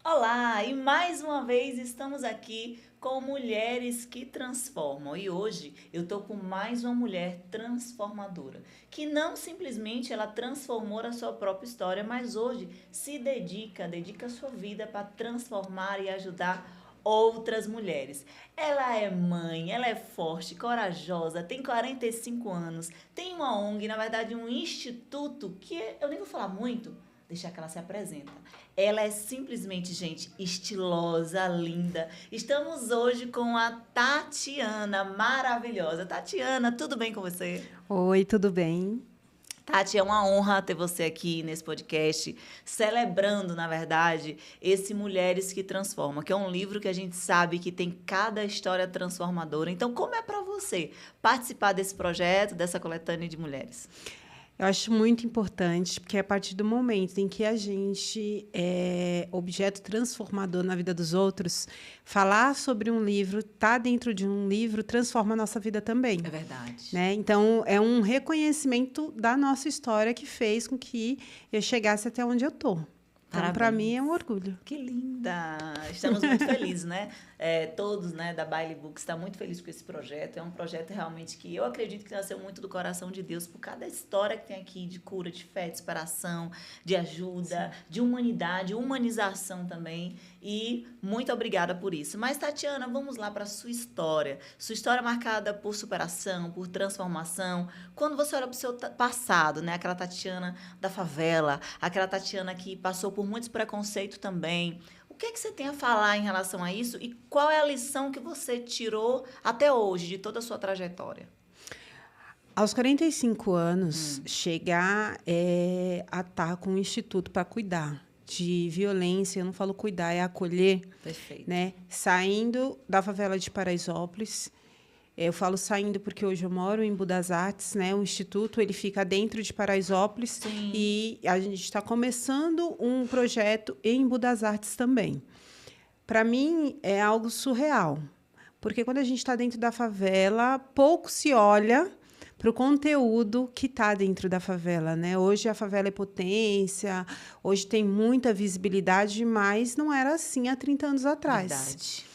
Olá, e mais uma vez estamos aqui com Mulheres que Transformam. E hoje eu tô com mais uma mulher transformadora, que não simplesmente ela transformou a sua própria história, mas hoje se dedica a sua vida para transformar e ajudar outras mulheres. Ela é mãe, ela é forte, corajosa, tem 45 anos, tem uma ONG, na verdade um instituto eu nem vou falar muito, deixar que ela se apresenta. Ela é simplesmente, gente, estilosa, linda. Estamos hoje com a Tatiana, maravilhosa. Tatiana, tudo bem com você? Oi, tudo bem? Tati, é uma honra ter você aqui nesse podcast, celebrando, na verdade, esse Mulheres que Transformam, que é um livro que a gente sabe que tem cada história transformadora. Então, como é para você participar desse projeto, dessa coletânea de mulheres? Eu acho muito importante, porque a partir do momento em que a gente é objeto transformador na vida dos outros, falar sobre um livro, estar dentro de um livro, transforma a nossa vida também. É verdade. Né? Então, é um reconhecimento da nossa história que fez com que eu chegasse até onde eu estou. Então, para mim, é um orgulho. Que linda! Estamos muito felizes, né? Todos, né, da Baile Books estão muito felizes com esse projeto. É um projeto realmente que eu acredito que nasceu muito do coração de Deus por cada história que tem aqui de cura, de fé, de inspiração, de ajuda, sim, de humanidade, humanização também. E muito obrigada por isso. Mas, Tatiana, vamos lá para a sua história. Sua história marcada por superação, por transformação. Quando você olha para o seu passado, né? Aquela Tatiana da favela, aquela Tatiana que passou por muitos preconceitos também. O que é que você tem a falar em relação a isso e qual é a lição que você tirou até hoje de toda a sua trajetória? Aos 45 anos, chegar a estar com um instituto para cuidar de violência, eu não falo cuidar, é acolher. Perfeito. Né? Saindo da favela de Paraisópolis. Eu falo saindo porque hoje eu moro em Budas Artes, né? O instituto ele fica dentro de Paraisópolis. Sim. E a gente está começando um projeto em Budas Artes também. Para mim, é algo surreal, porque quando a gente está dentro da favela, pouco se olha para o conteúdo que está dentro da favela, né? Hoje a favela é potência, hoje tem muita visibilidade, mas não era assim há 30 anos atrás. Verdade.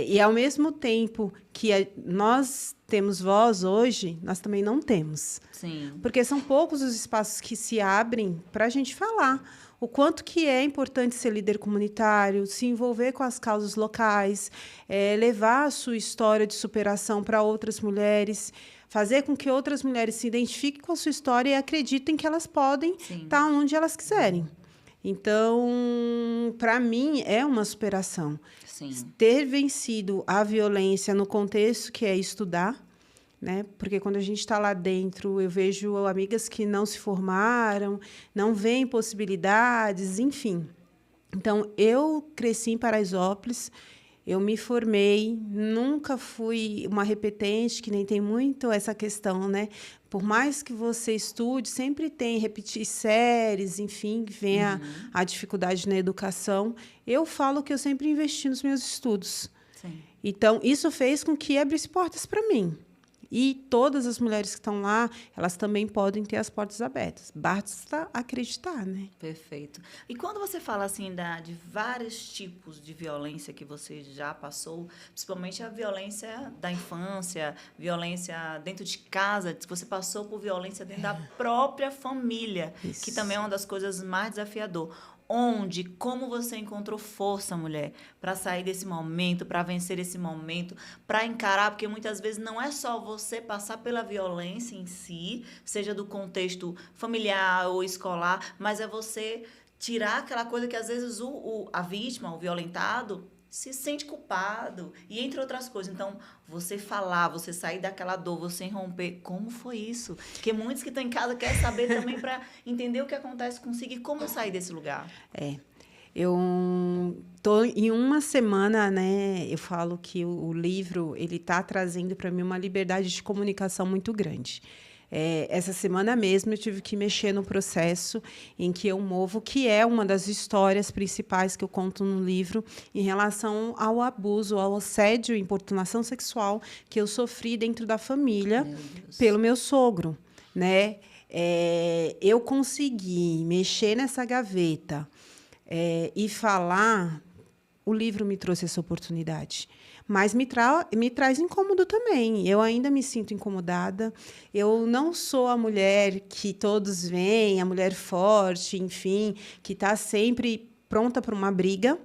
E ao mesmo tempo que nós temos voz hoje, nós também não temos. Sim. Porque são poucos os espaços que se abrem para a gente falar o quanto que é importante ser líder comunitário, se envolver com as causas locais, levar a sua história de superação para outras mulheres, fazer com que outras mulheres se identifiquem com a sua história e acreditem que elas podem estar onde elas quiserem. Então, para mim, é uma superação. Sim. Ter vencido a violência no contexto que é estudar, né? Porque quando a gente está lá dentro, eu vejo amigas que não se formaram, não veem possibilidades, enfim. Então, eu cresci em Paraisópolis, eu me formei, nunca fui uma repetente, que nem tem muito essa questão, né? Por mais que você estude, sempre tem repetir séries, enfim, vem a dificuldade na educação. Eu falo que eu sempre investi nos meus estudos. Sim. Então, isso fez com que abrisse portas para mim. E todas as mulheres que estão lá, elas também podem ter as portas abertas. Basta acreditar, né? Perfeito. E quando você fala assim de vários tipos de violência que você já passou, principalmente a violência da infância, violência dentro de casa, você passou por violência dentro da própria família, Isso. Que também é uma das coisas mais desafiadoras. Como você encontrou força, mulher, para sair desse momento, para vencer esse momento, para encarar, porque muitas vezes não é só você passar pela violência em si, seja do contexto familiar ou escolar, mas é você tirar aquela coisa que às vezes a vítima, o violentado, se sente culpado, e entre outras coisas. Então, você falar, você sair daquela dor, você romper, como foi isso? Porque muitos que estão em casa querem saber também para entender o que acontece consigo e como sair desse lugar. Eu tô em uma semana, né? Eu falo que o livro ele está trazendo para mim uma liberdade de comunicação muito grande. Essa semana mesmo eu tive que mexer no processo em que eu movo, que é uma das histórias principais que eu conto no livro em relação ao abuso, ao assédio e importunação sexual que eu sofri dentro da família pelo meu sogro, né? Eu consegui mexer nessa gaveta, e falar, o livro me trouxe essa oportunidade. Mas me traz incômodo também. Eu ainda me sinto incomodada. Eu não sou a mulher que todos veem, a mulher forte, enfim, que está sempre pronta para uma briga.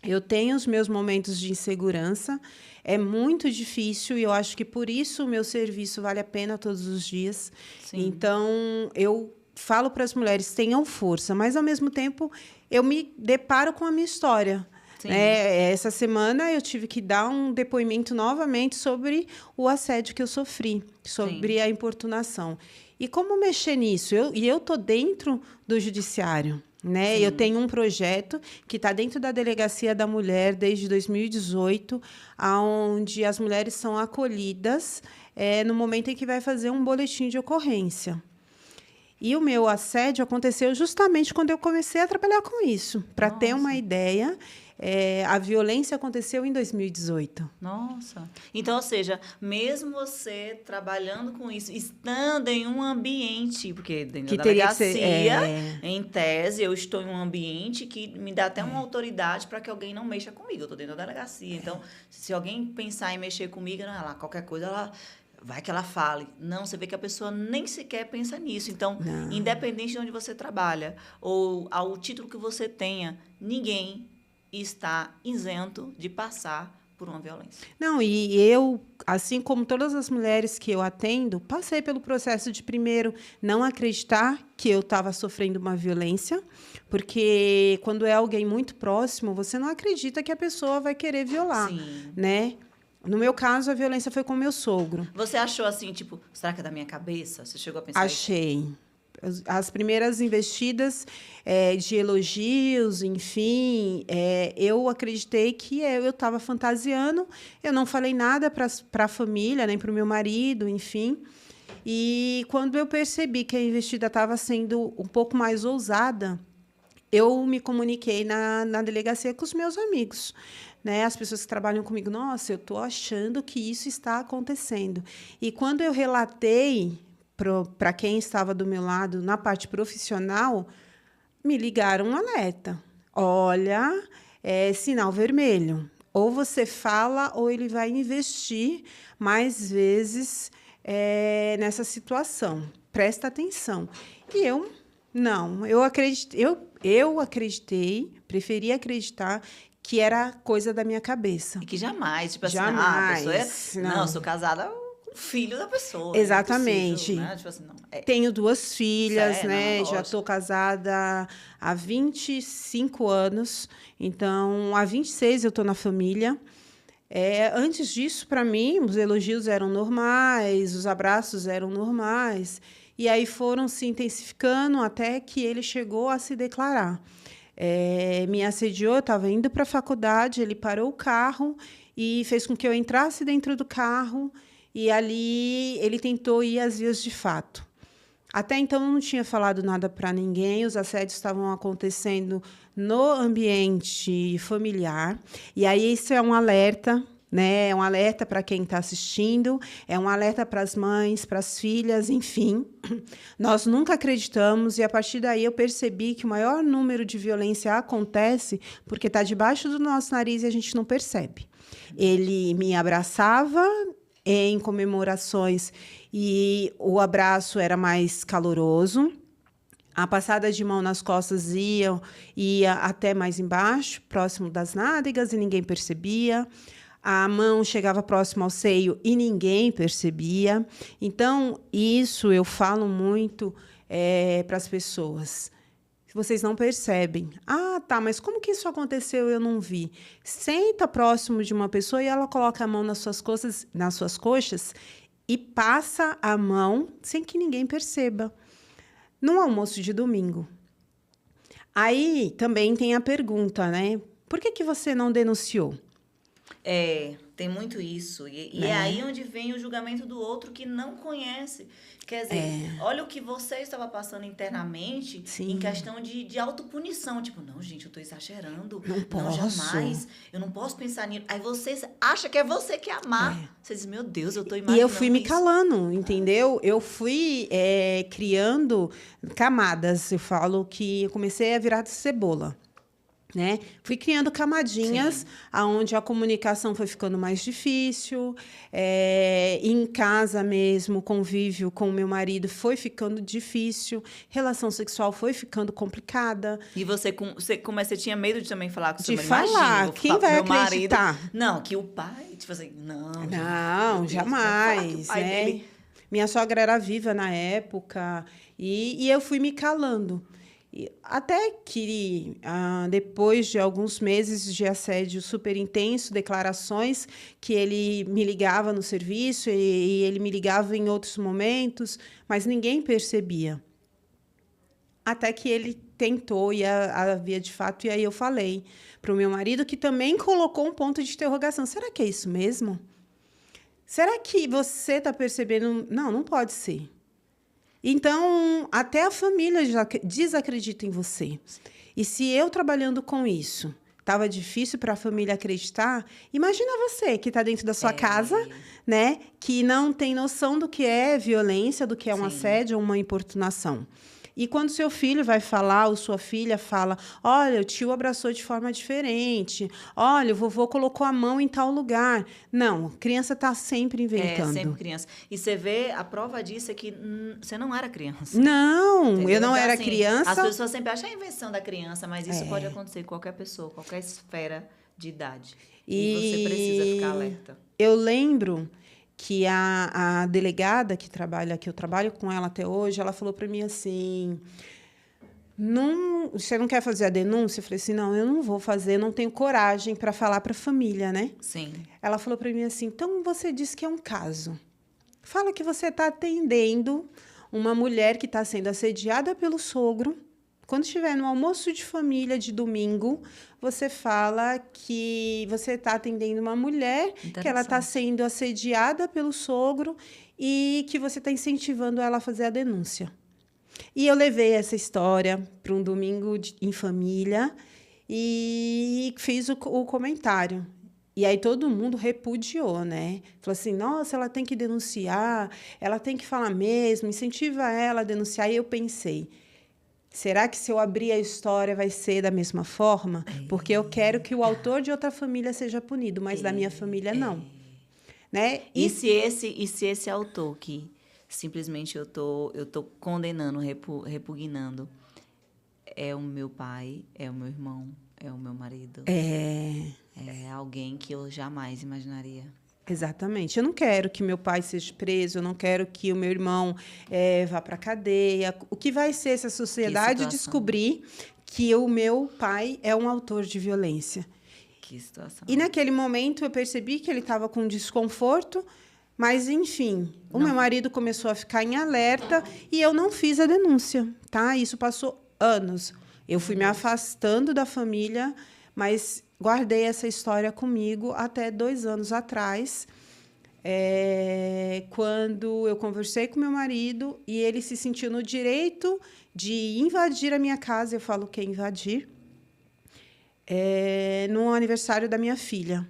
Eu tenho os meus momentos de insegurança. É muito difícil e eu acho que por isso o meu serviço vale a pena todos os dias. Sim. Então, eu falo para as mulheres, tenham força, mas, ao mesmo tempo, eu me deparo com a minha história. Essa semana eu tive que dar um depoimento novamente sobre o assédio que eu sofri, sobre Sim. a importunação. E como mexer nisso? Eu estou dentro do judiciário. Né? Eu tenho um projeto que está dentro da Delegacia da Mulher desde 2018, onde as mulheres são acolhidas no momento em que vai fazer um boletim de ocorrência. E o meu assédio aconteceu justamente quando eu comecei a trabalhar com isso. Para ter uma ideia, a violência aconteceu em 2018. Nossa. Então, ou seja, mesmo você trabalhando com isso, estando em um ambiente, porque dentro da delegacia, em tese, eu estou em um ambiente que me dá até uma autoridade para que alguém não mexa comigo. Eu estou dentro da delegacia. Então, se alguém pensar em mexer comigo, não, qualquer coisa, ela... vai que ela fale. Não, você vê que a pessoa nem sequer pensa nisso. Então, independente de onde você trabalha ou ao título que você tenha, ninguém está isento de passar por uma violência. Não, e eu, assim como todas as mulheres que eu atendo, passei pelo processo de, primeiro, não acreditar que eu estava sofrendo uma violência, porque quando é alguém muito próximo, você não acredita que a pessoa vai querer violar, Sim. né? No meu caso, a violência foi com meu sogro. Você achou assim, tipo, será que é da minha cabeça? Você chegou a pensar Achei. As primeiras investidas de elogios, enfim, eu acreditei que eu estava fantasiando. Eu não falei nada para a família, nem para o meu marido, enfim. E quando eu percebi que a investida estava sendo um pouco mais ousada, eu me comuniquei na delegacia com os meus amigos. Né, as pessoas que trabalham comigo, nossa, eu estou achando que isso está acontecendo. E quando eu relatei para quem estava do meu lado na parte profissional, me ligaram um alerta. Olha, é sinal vermelho. Ou você fala, ou ele vai investir mais vezes nessa situação. Presta atenção. E eu, não. Eu acreditei, preferi acreditar que era coisa da minha cabeça. E que jamais, tipo assim, jamais, a pessoa não, eu sou casada com o filho da pessoa. Exatamente. É né? Tipo assim, não, Tenho 2 filhas, né? Já estou casada há 25 anos. Então, há 26 eu estou na família. Antes disso, para mim, os elogios eram normais, os abraços eram normais. E aí foram se intensificando até que ele chegou a se declarar. Me assediou, eu estava indo para a faculdade, ele parou o carro e fez com que eu entrasse dentro do carro e ali ele tentou ir às vias de fato. Até então, eu não tinha falado nada para ninguém, os assédios estavam acontecendo no ambiente familiar. E aí, isso é um alerta, né? É um alerta para quem está assistindo, é um alerta para as mães, para as filhas, enfim. Nós nunca acreditamos, e a partir daí eu percebi que o maior número de violência acontece porque está debaixo do nosso nariz e a gente não percebe. Ele me abraçava em comemorações e o abraço era mais caloroso. A passada de mão nas costas ia até mais embaixo, próximo das nádegas, e ninguém percebia. A mão chegava próximo ao seio e ninguém percebia. Então, isso eu falo muito para as pessoas. Vocês não percebem. Ah, tá, mas como que isso aconteceu? Eu não vi. Senta próximo de uma pessoa e ela coloca a mão nas suas coxas e passa a mão sem que ninguém perceba. Num almoço de domingo. Aí também tem a pergunta, né? Por que você não denunciou? Tem muito isso. E é aí onde vem o julgamento do outro que não conhece. Quer dizer, olha o que você estava passando internamente. Sim. Em questão de autopunição. Tipo, não, gente, eu estou exagerando. Não posso. Jamais. Eu não posso pensar nisso. Aí você acha que é você que amar. Você diz, meu Deus, eu estou imaginando. E eu fui me calando, entendeu? Eu fui criando camadas. Eu falo que eu comecei a virar cebola. né? Fui criando camadinhas, Sim. aonde a comunicação foi ficando mais difícil, em casa mesmo, o convívio com o meu marido foi ficando difícil, relação sexual foi ficando complicada. E você tinha medo de também falar com o seu De marido? Imagina, falar, vou quem falar pro vai meu marido. acreditar? Não, que o pai, tipo assim, não, gente, meu Não, Deus, como é que falar que o jamais, pai né? dele... Minha sogra era viva na época e eu fui me calando. Até que, depois de alguns meses de assédio super intenso, declarações que ele me ligava no serviço e ele me ligava em outros momentos, mas ninguém percebia. Até que ele tentou e havia de fato, e aí eu falei para o meu marido, que também colocou um ponto de interrogação. Será que é isso mesmo? Será que você está percebendo? Não, não pode ser. Então, até a família já desacredita em você. E se eu trabalhando com isso estava difícil para a família acreditar, imagina você que está dentro da sua casa, né? Que não tem noção do que é violência, do que é um Sim. assédio ou uma importunação. E quando seu filho vai falar, ou sua filha fala, olha, o tio abraçou de forma diferente, olha, o vovô colocou a mão em tal lugar. Não, a criança está sempre inventando. sempre criança. E você vê, a prova disso é que você não era criança. Não, Entendeu? eu não Então, era assim, criança. As pessoas sempre acham a invenção da criança, mas isso pode acontecer com qualquer pessoa, qualquer esfera de idade. E você precisa ficar alerta. Eu lembro que a delegada que eu trabalho com ela até hoje, ela falou para mim assim, você não quer fazer a denúncia? Eu falei assim, não, eu não vou fazer, não tenho coragem para falar para a família, né? Sim. Ela falou para mim assim, então você disse que é um caso. Fala que você está atendendo uma mulher que está sendo assediada pelo sogro. Quando estiver no almoço de família de domingo, você fala que você está atendendo uma mulher, que ela está sendo assediada pelo sogro e que você está incentivando ela a fazer a denúncia. E eu levei essa história para um domingo em família e fiz o comentário. E aí todo mundo repudiou, né? Falou assim, nossa, ela tem que denunciar, ela tem que falar mesmo, incentiva ela a denunciar. E eu pensei, será que se eu abrir a história vai ser da mesma forma? Porque eu quero que o autor de outra família seja punido, mas da minha família não. Né? E se esse autor que simplesmente eu tô condenando, repugnando, é o meu pai, é o meu irmão, é o meu marido. É alguém que eu jamais imaginaria. Exatamente. Eu não quero que meu pai seja preso, eu não quero que o meu irmão vá para a cadeia. O que vai ser se a sociedade descobrir que o meu pai é um autor de violência? Que situação. E naquele momento eu percebi que ele estava com desconforto, mas, enfim, o meu marido começou a ficar em alerta e eu não fiz a denúncia, tá? Isso passou anos. Eu fui me afastando da família, mas guardei essa história comigo até 2 anos atrás, quando eu conversei com meu marido e ele se sentiu no direito de invadir a minha casa. Eu falo que é invadir. No aniversário da minha filha.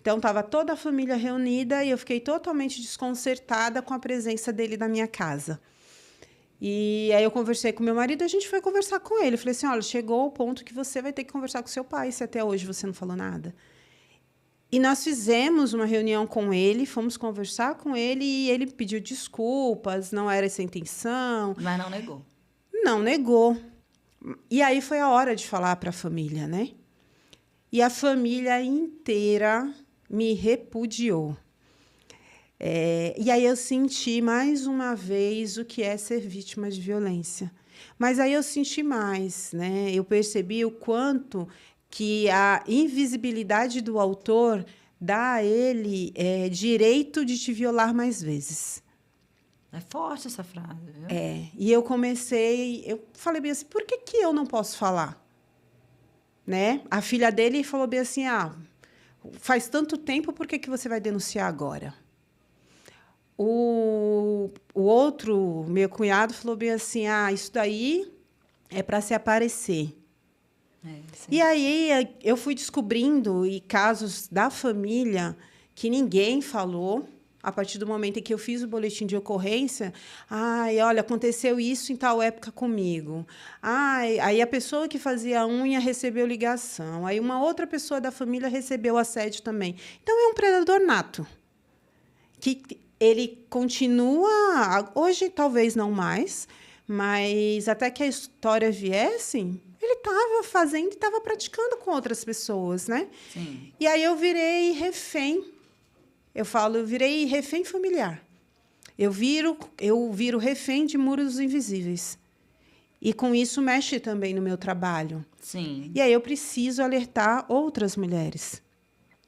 Então, estava toda a família reunida e eu fiquei totalmente desconcertada com a presença dele na minha casa. E aí eu conversei com meu marido e a gente foi conversar com ele. Eu falei assim, olha, chegou o ponto que você vai ter que conversar com seu pai, se até hoje você não falou nada. E nós fizemos uma reunião com ele, fomos conversar com ele e ele pediu desculpas, não era essa a intenção. Mas não negou. Não negou. E aí foi a hora de falar para a família, né? E a família inteira me repudiou. E aí eu senti mais uma vez o que é ser vítima de violência. Mas aí eu senti mais, né? Eu percebi o quanto que a invisibilidade do autor dá a ele direito de te violar mais vezes. É forte essa frase, viu? E eu falei bem assim, por que eu não posso falar? Né? A filha dele falou bem assim, faz tanto tempo, por que você vai denunciar agora? O outro, meu cunhado, falou bem assim, isso daí é para se aparecer. E aí eu fui descobrindo casos da família que ninguém falou, a partir do momento em que eu fiz o boletim de ocorrência, ai, olha, aconteceu isso em tal época comigo. Ai, aí a pessoa que fazia a unha recebeu ligação. Aí uma outra pessoa da família recebeu assédio também. Então, é um predador nato. Que ele continua, hoje talvez não mais, mas até que a história viesse, ele estava fazendo e estava praticando com outras pessoas, né? Sim. E aí eu virei refém. Eu virei refém familiar. Eu viro refém de muros invisíveis. E com isso mexe também no meu trabalho. Sim. E aí eu preciso alertar outras mulheres,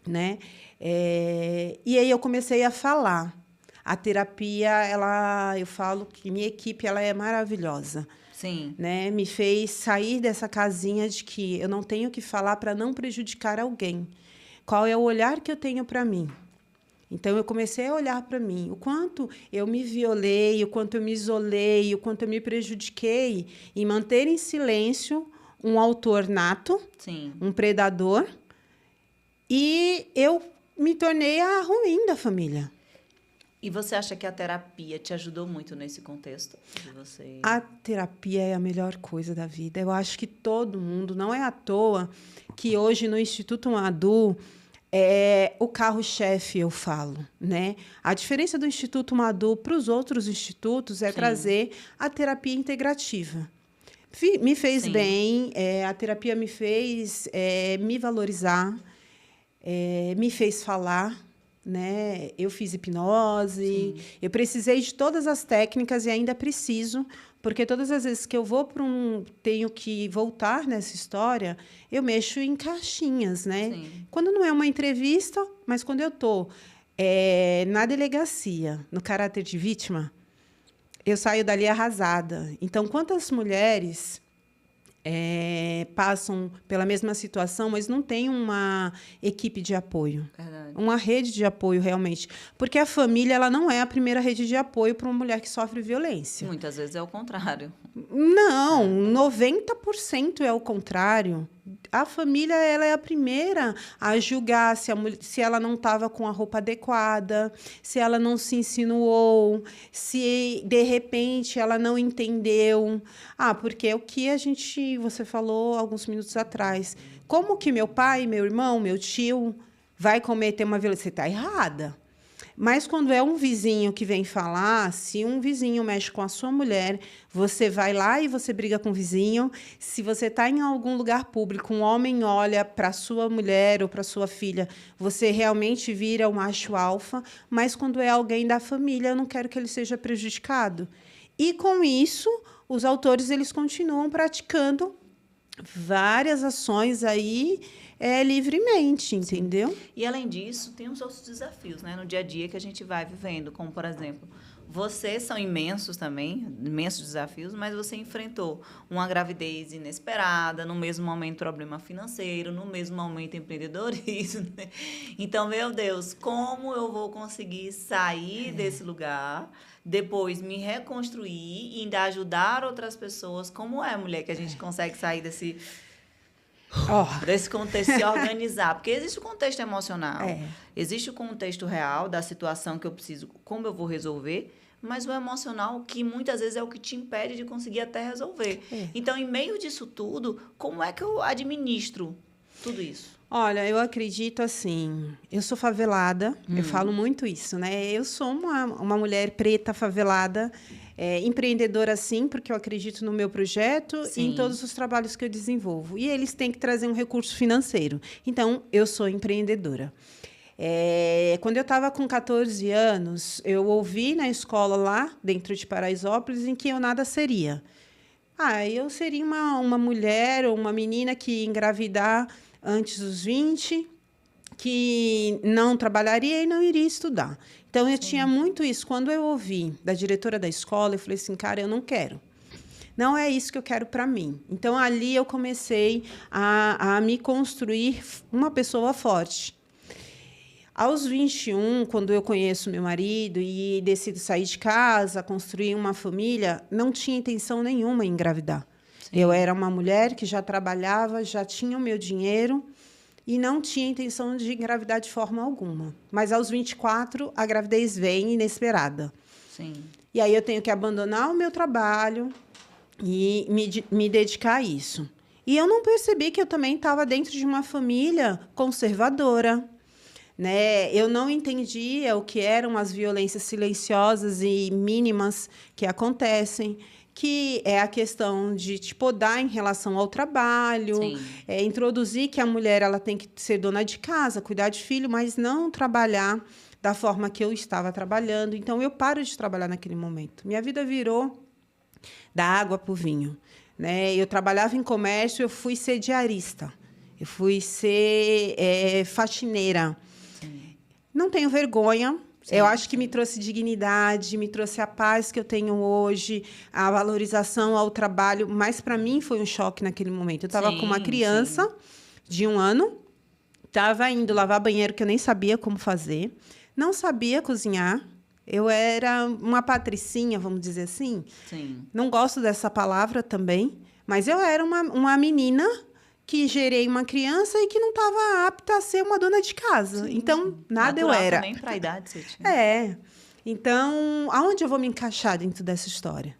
né? E aí eu comecei a falar. A terapia, eu falo que minha equipe ela é maravilhosa. Sim. Né? Me fez sair dessa casinha de que eu não tenho que falar para não prejudicar alguém. Qual é o olhar que eu tenho para mim? Então, eu comecei a olhar para mim. O quanto eu me violei, o quanto eu me isolei, o quanto eu me prejudiquei em manter em silêncio um autor nato, Sim. um predador, e eu me tornei a ruim da família. E você acha que a terapia te ajudou muito nesse contexto? De você... A terapia é a melhor coisa da vida. Eu acho que todo mundo, não é à toa que hoje no Instituto Madu é o carro-chefe, eu falo, né? A diferença do Instituto Madu para os outros institutos é trazer a terapia integrativa. Me fez bem, a terapia me fez me valorizar, me fez falar, né? Eu fiz hipnose, eu precisei de todas as técnicas e ainda preciso, porque todas as vezes que eu vou tenho que voltar nessa história, eu mexo em caixinhas, né? Sim. Quando não é uma entrevista, mas quando eu estou na delegacia, no caráter de vítima, eu saio dali arrasada. Então, quantas mulheres passam pela mesma situação, mas não tem uma equipe de apoio. Verdade. Uma rede de apoio, realmente. Porque a família ela não é a primeira rede de apoio para uma mulher que sofre violência. Muitas vezes é o contrário. Não, 90% é o contrário. A família ela é a primeira a julgar se ela não estava com a roupa adequada, se ela não se insinuou, se, de repente, ela não entendeu. Porque é o que você falou alguns minutos atrás. Como que meu pai, meu irmão, meu tio vai cometer uma violência? Você está errada. Mas quando é um vizinho que vem falar, se um vizinho mexe com a sua mulher, você vai lá e você briga com o vizinho. Se você está em algum lugar público, um homem olha para a sua mulher ou para a sua filha, você realmente vira o macho alfa. Mas quando é alguém da família, eu não quero que ele seja prejudicado. E, com isso, os autores eles continuam praticando várias ações aí livremente, entendeu? E, além disso, tem os outros desafios, né, no dia a dia que a gente vai vivendo, como, por exemplo, vocês são imensos também, imensos desafios, mas você enfrentou uma gravidez inesperada, no mesmo momento problema financeiro, no mesmo momento empreendedorismo. Né? Então, meu Deus, como eu vou conseguir sair desse lugar, depois me reconstruir e ainda ajudar outras pessoas? Como é, mulher, que a gente consegue sair desse contexto, se organizar? Porque existe o contexto emocional, existe o contexto real da situação que eu preciso, como eu vou resolver, mas o emocional, que muitas vezes é o que te impede de conseguir até resolver. Então, em meio disso tudo, como é que eu administro tudo isso? Olha, eu acredito assim, eu sou favelada, eu falo muito isso, né? Eu sou uma mulher preta favelada, empreendedora sim, porque eu acredito no meu projeto e em todos os trabalhos que eu desenvolvo. E eles têm que trazer um recurso financeiro. Então, eu sou empreendedora. Quando eu estava com 14 anos, eu ouvi na escola lá, dentro de Paraisópolis, em que eu nada seria. Eu seria uma mulher ou uma menina que ia engravidar antes dos 20, que não trabalharia e não iria estudar. Então, eu tinha muito isso. Quando eu ouvi da diretora da escola, eu falei assim, cara, eu não quero. Não é isso que eu quero para mim. Então, ali eu comecei a me construir uma pessoa forte. Aos 21, quando eu conheço meu marido e decido sair de casa, construir uma família, não tinha intenção nenhuma em engravidar. Eu era uma mulher que já trabalhava, já tinha o meu dinheiro, e não tinha intenção de engravidar de forma alguma. Mas aos 24, a gravidez vem inesperada. Sim. E aí eu tenho que abandonar o meu trabalho e me dedicar a isso. E eu não percebi que eu também estava dentro de uma família conservadora, né? Eu não entendia o que eram as violências silenciosas e mínimas que acontecem, que é a questão de te podar em relação ao trabalho, introduzir que a mulher ela tem que ser dona de casa, cuidar de filho, mas não trabalhar da forma que eu estava trabalhando. Então, eu paro de trabalhar naquele momento. Minha vida virou da água para o vinho, né? Eu trabalhava em comércio, eu fui ser diarista, eu fui ser faxineira. Não tenho vergonha. Eu acho que me trouxe dignidade, me trouxe a paz que eu tenho hoje, a valorização ao trabalho. Mas, para mim, foi um choque naquele momento. Eu estava com uma criança de 1 ano, estava indo lavar banheiro, que eu nem sabia como fazer, não sabia cozinhar. Eu era uma patricinha, vamos dizer assim. Sim. Não gosto dessa palavra também, mas eu era uma menina que gerei uma criança e que não estava apta a ser uma dona de casa. Então, nada natural eu era. Também para a idade que você tinha. Então, aonde eu vou me encaixar dentro dessa história?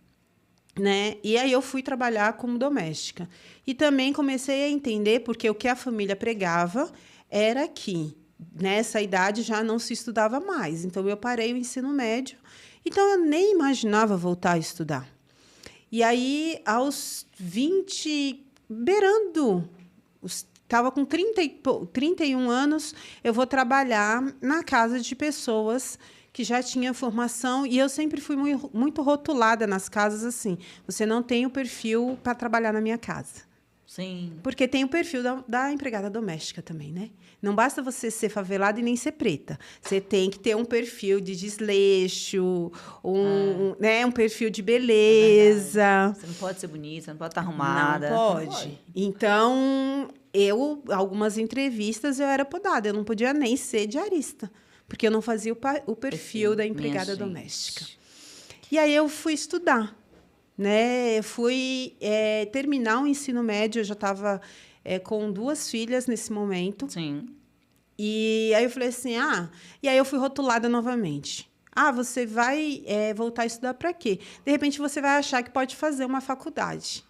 Né? E aí eu fui trabalhar como doméstica. E também comecei a entender, porque o que a família pregava era que nessa idade já não se estudava mais. Então, eu parei o ensino médio. Então, eu nem imaginava voltar a estudar. E aí, aos 20, beirando, estava com 31 anos, eu vou trabalhar na casa de pessoas que já tinham formação, e eu sempre fui muito rotulada nas casas assim, você não tem o perfil para trabalhar na minha casa. Sim. Porque tem o perfil da empregada doméstica também, né? Não basta você ser favelada e nem ser preta. Você tem que ter um perfil de desleixo, um perfil de beleza. Você não pode ser bonita, você não pode estar arrumada. Não pode. Então, algumas entrevistas, eu era podada. Eu não podia nem ser diarista, porque eu não fazia o perfil da empregada doméstica. E aí, eu fui estudar. Né? Eu fui terminar o ensino médio, eu já estava com 2 filhas nesse momento. Sim. E aí eu falei assim, e aí eu fui rotulada novamente. Você vai voltar a estudar para quê? De repente, você vai achar que pode fazer uma faculdade.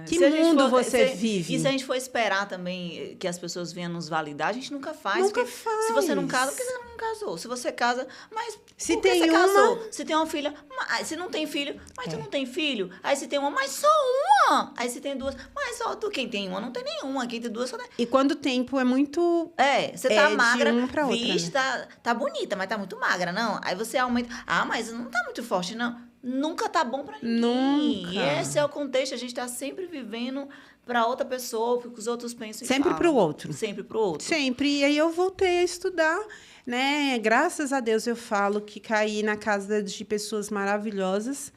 Que mundo você vive? E se a gente for esperar também que as pessoas venham nos validar, a gente nunca faz. Nunca faz. Se você não casa, por que você não casou? Se você casa, mas se por que tem você uma... casou? Se tem uma filha, mas se não tem filho, mas tu não tem filho. Aí se tem uma, mas só uma. Aí se tem 2, mas só tu. Quem tem uma, não tem nenhuma. Quem tem 2, só tem... E quando o tempo é muito... você tá magra, vista, né? tá bonita, mas tá muito magra, não? Aí você aumenta. Mas não tá muito forte, não. Nunca tá bom para ninguém. Nunca. E esse é o contexto. A gente está sempre vivendo para outra pessoa, o que os outros pensam. Sempre para o outro. Sempre para o outro. Sempre. E aí eu voltei a estudar, né? Graças a Deus eu falo que caí na casa de pessoas maravilhosas,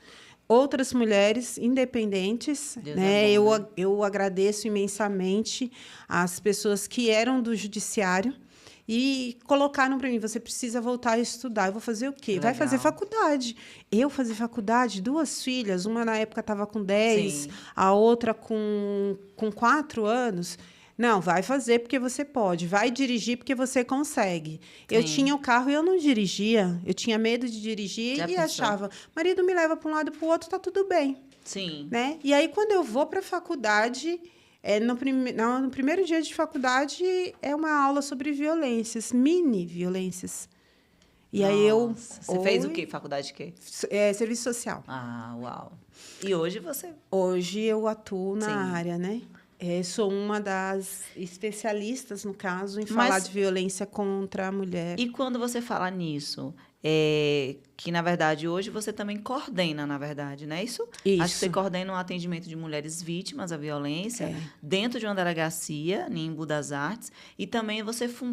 outras mulheres independentes, Deus né? É bom, né? Eu agradeço imensamente as pessoas que eram do judiciário. E colocaram para mim, você precisa voltar a estudar. Eu vou fazer o quê? Vai fazer faculdade. Eu fazer faculdade, 2 filhas. Uma, na época, estava com 10, Sim. a outra com 4 anos. Não, vai fazer porque você pode. Vai dirigir porque você consegue. Sim. Eu tinha o carro e eu não dirigia. Eu tinha medo de dirigir e achava, marido me leva para um lado e para o outro, tá tudo bem. Sim. Né? E aí, quando eu vou para a faculdade... no primeiro dia de faculdade, é uma aula sobre violências, mini violências. E aí Você fez o quê? Faculdade de quê? Serviço social. Uau. E hoje você... Hoje eu atuo na área, né? Sou uma das especialistas, no caso, em falar de violência contra a mulher. E quando você fala nisso, que, na verdade, hoje você também coordena, na verdade, não é isso? Isso. Acho que você coordena o atendimento de mulheres vítimas da violência dentro de uma delegacia, em Embu das Artes, e também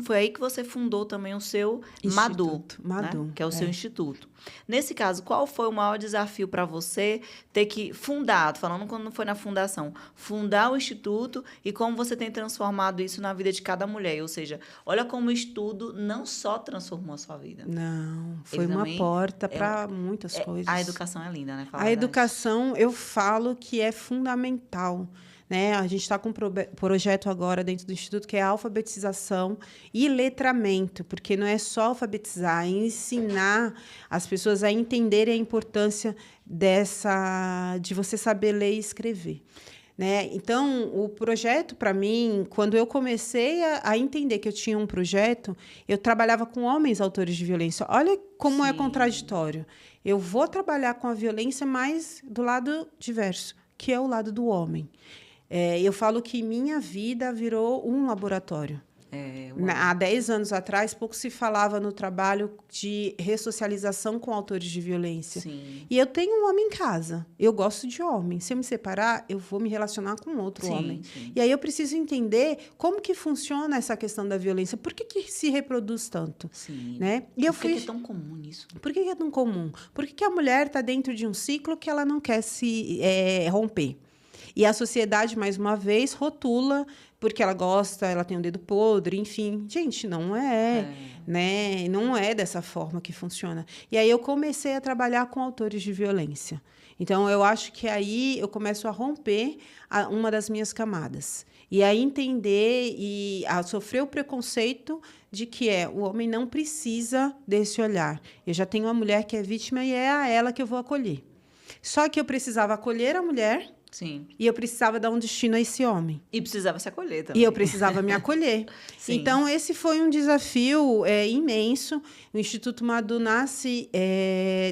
foi aí que você fundou também o seu Madu, né? Que é o seu instituto. Nesse caso, qual foi o maior desafio para você ter que fundar, falando quando não foi na fundação, fundar o instituto e como você tem transformado isso na vida de cada mulher? Ou seja, olha como o estudo não só transformou a sua vida. Não, foi uma porta para muitas coisas. A educação é linda, né? A educação, eu falo que é fundamental. né? A gente está com um projeto agora dentro do Instituto que é alfabetização e letramento, porque não é só alfabetizar, é ensinar as pessoas a entenderem a importância de você saber ler e escrever. Né? Então, o projeto, para mim, quando eu comecei a entender que eu tinha um projeto, eu trabalhava com homens autores de violência. Olha como é contraditório. Eu vou trabalhar com a violência, mas do lado diverso, que é o lado do homem. Eu falo que minha vida virou um laboratório. Há 10 anos atrás, pouco se falava no trabalho de ressocialização com autores de violência. Sim. E eu tenho um homem em casa. Eu gosto de homem. Se eu me separar, eu vou me relacionar com outro homem. Sim. E aí eu preciso entender como que funciona essa questão da violência. Por que se reproduz tanto? Sim. Né? Por que é tão comum isso? Por que é tão comum? Por que a mulher está dentro de um ciclo que ela não quer se romper? E a sociedade, mais uma vez, rotula porque ela gosta, ela tem um dedo podre, enfim. Gente, não né? Não é dessa forma que funciona. E aí eu comecei a trabalhar com autores de violência. Então, eu acho que aí eu começo a romper uma das minhas camadas. E a entender e a sofrer o preconceito de que o homem não precisa desse olhar. Eu já tenho uma mulher que é vítima e é a ela que eu vou acolher. Só que eu precisava acolher a mulher. Sim. E eu precisava dar um destino a esse homem. E precisava se acolher também. E eu precisava me acolher. Sim. Então, esse foi um desafio imenso. O Instituto Madu nasce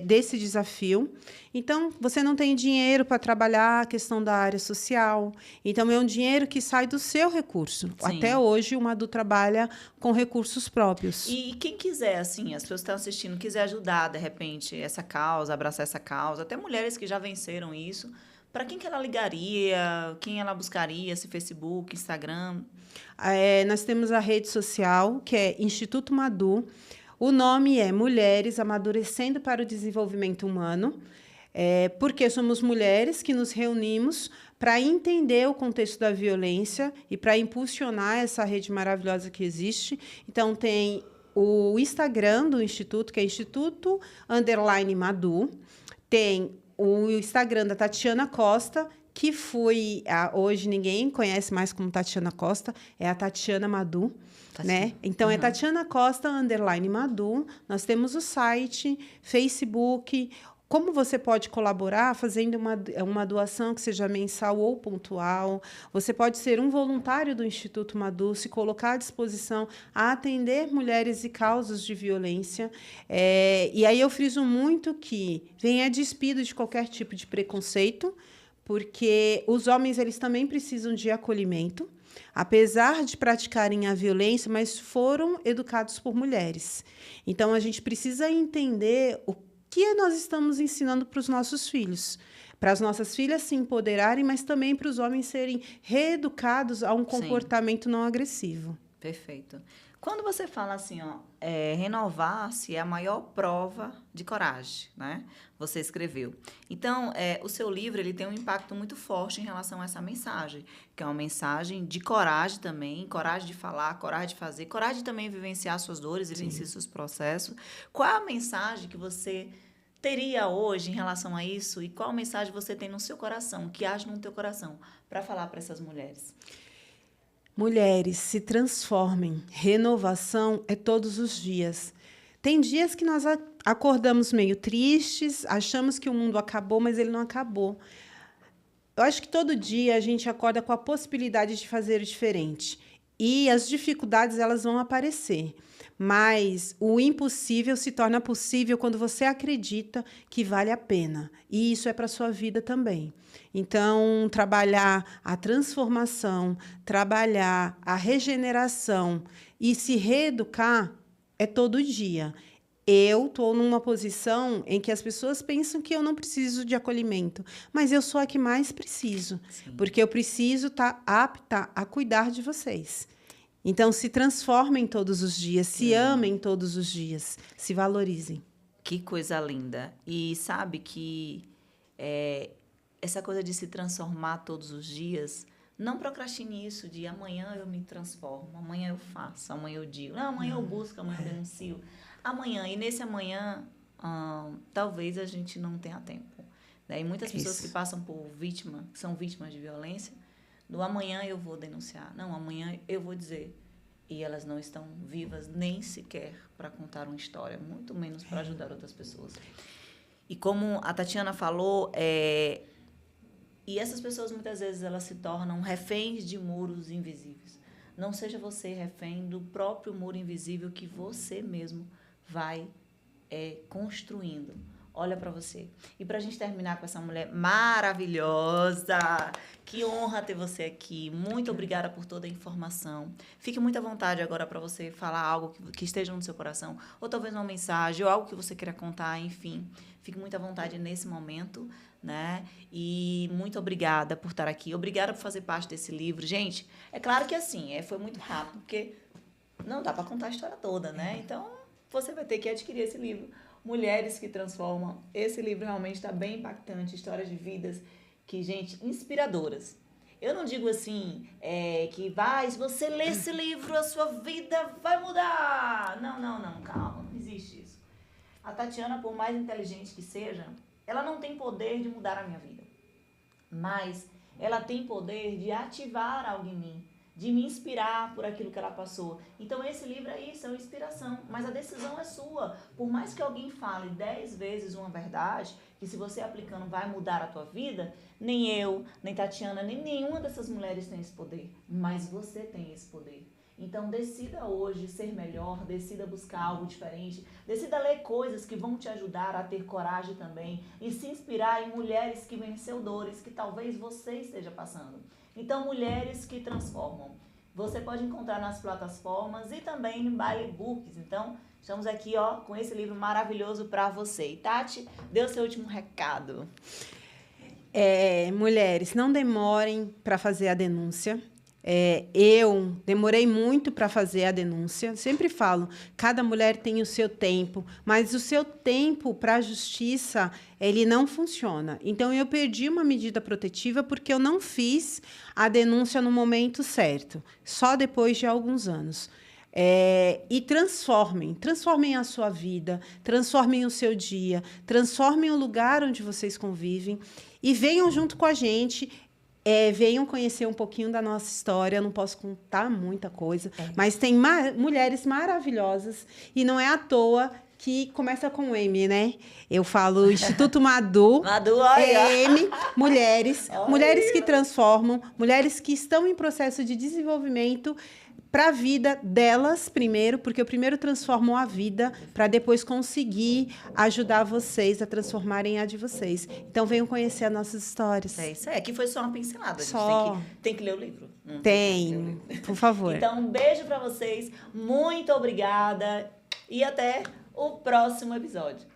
desse desafio. Então, você não tem dinheiro para trabalhar a questão da área social. Então, é um dinheiro que sai do seu recurso. Sim. Até hoje, o Madu trabalha com recursos próprios. E quem quiser, assim, as pessoas que estão assistindo, quiser ajudar, de repente, essa causa, abraçar essa causa, até mulheres que já venceram isso, para quem que ela ligaria? Quem ela buscaria? Se Facebook, Instagram? Nós temos a rede social, que é Instituto Madu. O nome é Mulheres Amadurecendo para o Desenvolvimento Humano, porque somos mulheres que nos reunimos para entender o contexto da violência e para impulsionar essa rede maravilhosa que existe. Então, tem o Instagram do Instituto, que é Instituto_Madu. Tem o Instagram da Tatiana Costa, que hoje ninguém conhece mais como Tatiana Costa, é a Tatiana Madu, né? Então, é Tatiana Costa _Madu. Nós temos o site, Facebook. Como você pode colaborar fazendo uma doação que seja mensal ou pontual? Você pode ser um voluntário do Instituto Madu, se colocar à disposição a atender mulheres e causas de violência. E aí eu friso muito que venha despido de qualquer tipo de preconceito, porque os homens eles também precisam de acolhimento, apesar de praticarem a violência, mas foram educados por mulheres. Então, a gente precisa entender o que nós estamos ensinando para os nossos filhos, para as nossas filhas se empoderarem, mas também para os homens serem reeducados a um comportamento não agressivo. Perfeito. Quando você fala assim, renovar-se é a maior prova de coragem, né? Você escreveu. Então, o seu livro ele tem um impacto muito forte em relação a essa mensagem, que é uma mensagem de coragem também, coragem de falar, coragem de fazer, coragem de também vivenciar suas dores, vivenciar seus processos. Qual é a mensagem que você teria hoje em relação a isso e qual mensagem você tem no seu coração, que age no teu coração, para falar para essas mulheres? Mulheres, se transformem. Renovação é todos os dias. Tem dias que nós acordamos meio tristes, achamos que o mundo acabou, mas ele não acabou. Eu acho que todo dia a gente acorda com a possibilidade de fazer diferente. E as dificuldades elas vão aparecer. Mas o impossível se torna possível quando você acredita que vale a pena. E isso é para a sua vida também. Então, trabalhar a transformação, trabalhar a regeneração e se reeducar é todo dia. Eu estou numa posição em que as pessoas pensam que eu não preciso de acolhimento, mas eu sou a que mais preciso, porque eu preciso estar apta a cuidar de vocês. Então, se transformem todos os dias, se amem todos os dias, se valorizem. Que coisa linda. E sabe que essa coisa de se transformar todos os dias, não procrastine isso de amanhã eu me transformo, amanhã eu faço, amanhã eu digo, não, amanhã eu busco, amanhã eu denuncio. Amanhã, e nesse amanhã, talvez a gente não tenha tempo. Né? E muitas pessoas que passam por são vítimas de violência, do amanhã eu vou denunciar, não, amanhã eu vou dizer. E elas não estão vivas nem sequer para contar uma história, muito menos para ajudar outras pessoas. E como a Tatiana falou, e essas pessoas muitas vezes elas se tornam reféns de muros invisíveis. Não seja você refém do próprio muro invisível que você mesmo vai construindo. Olha para você. E para a gente terminar com essa mulher maravilhosa, que honra ter você aqui. Muito obrigada por toda a informação. Fique muito à vontade agora para você falar algo que esteja no seu coração, ou talvez uma mensagem, ou algo que você queira contar, enfim. Fique muito à vontade nesse momento, né? E muito obrigada por estar aqui. Obrigada por fazer parte desse livro. Gente, é claro que assim, foi muito rápido, porque não dá para contar a história toda, né? Então, você vai ter que adquirir esse livro. Mulheres que Transformam. Esse livro realmente está bem impactante, histórias de vidas que, gente, inspiradoras. Eu não digo assim, que se você ler esse livro, a sua vida vai mudar. Não, calma, não existe isso. A Tatiana, por mais inteligente que seja, ela não tem poder de mudar a minha vida. Mas ela tem poder de ativar algo em mim, de me inspirar por aquilo que ela passou. Então, esse livro é isso, é uma inspiração. Mas a decisão é sua. Por mais que alguém fale 10 vezes uma verdade, que se você aplicando vai mudar a tua vida, nem eu, nem Tatiana, nem nenhuma dessas mulheres tem esse poder. Mas você tem esse poder. Então, decida hoje ser melhor, decida buscar algo diferente, decida ler coisas que vão te ajudar a ter coragem também e se inspirar em mulheres que venceu dores que talvez você esteja passando. Então, Mulheres que Transformam. Você pode encontrar nas plataformas e também no Baile Books. Então, estamos aqui com esse livro maravilhoso para você. E Tati, dê o seu último recado. Mulheres, não demorem para fazer a denúncia. Eu demorei muito para fazer a denúncia. Sempre falo, cada mulher tem o seu tempo, mas o seu tempo para a justiça, ele não funciona. Então, eu perdi uma medida protetiva porque eu não fiz a denúncia no momento certo, só depois de alguns anos. E transformem a sua vida, transformem o seu dia, transformem o lugar onde vocês convivem e venham junto com a gente. Venham conhecer um pouquinho da nossa história. Eu não posso contar muita coisa, mas tem mulheres maravilhosas e não é à toa que começa com M, né? Eu falo Instituto Madu, M, mulheres que transformam, mulheres que estão em processo de desenvolvimento para a vida delas primeiro, porque eu primeiro transformo a vida para depois conseguir ajudar vocês a transformarem a de vocês. Então, venham conhecer as nossas histórias. Isso aí. Aqui foi só uma pincelada. Tem que ler o livro. Tem, por favor. Então, um beijo para vocês. Muito obrigada. E até o próximo episódio.